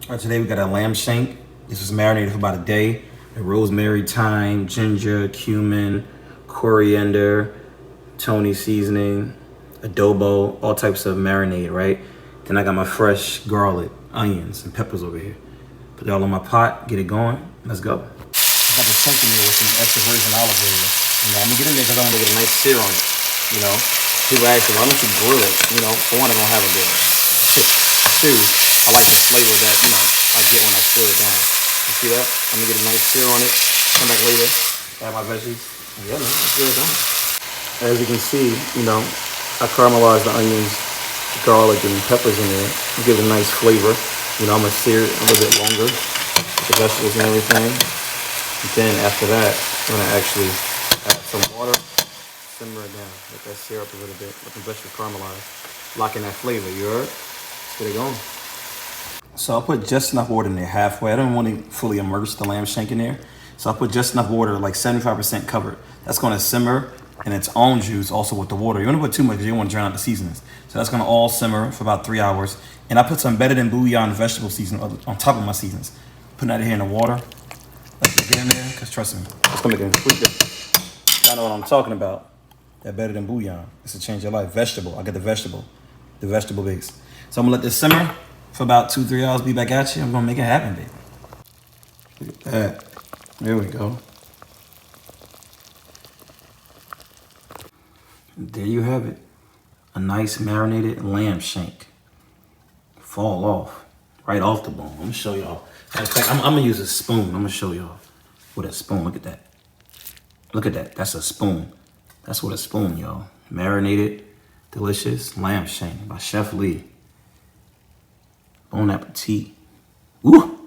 All right, today we got a lamb shank. This was marinated for about a day. The rosemary, thyme, ginger, cumin, coriander, Tony seasoning, adobo, all types of marinade, right? Then I got my fresh garlic, onions, and peppers over here. Put it all in my pot, get it going. Let's go. I got the shank in here with some extra virgin olive oil. I'm gonna get in there because I want to get a nice sear on it. People ask me, why don't you grill it? For one, I don't have a grill. Two, I like the flavor that, I get when I sear it down. You see that? I'm gonna get a nice sear on it. Come back later, add my veggies. And yeah, man, it's good done. As you can see, I caramelized the onions, garlic, and peppers in there. Give it a nice flavor. I'm gonna sear it a little bit longer with the vegetables and everything. And then after that, I'm gonna actually add some water, simmer it down, let that sear up a little bit, let the vegetables caramelize, lock in that flavor. You heard? Let's get it going. So I'll put just enough water in there, halfway. I don't want to fully immerse the lamb shank in there. So I'll put just enough water, like 75% covered. That's gonna simmer in its own juice also with the water. You don't want to put too much because you don't want to drown out the seasonings. So that's gonna all simmer for about 3 hours. And I put some better than bouillon vegetable seasoning on top of my seasonings. Putting that here in the water. Let it get in there, because trust me, it's gonna make a complete difference. I know what I'm talking about. That better than bouillon. It's to change your life. Vegetable, I got the vegetable base. So I'm gonna let this simmer for about 2-3 hours, be back at you. I'm gonna make it happen, baby. Look at that. There we go. And there you have it. A nice marinated lamb shank. Fall off. Right off the bone. I'm gonna show y'all. In fact, I'm gonna use a spoon. I'm gonna show y'all with a spoon. Look at that. Look at that. That's a spoon. That's what a spoon, y'all. Marinated, delicious lamb shank by Chef Lee. Bon appetit. Woo!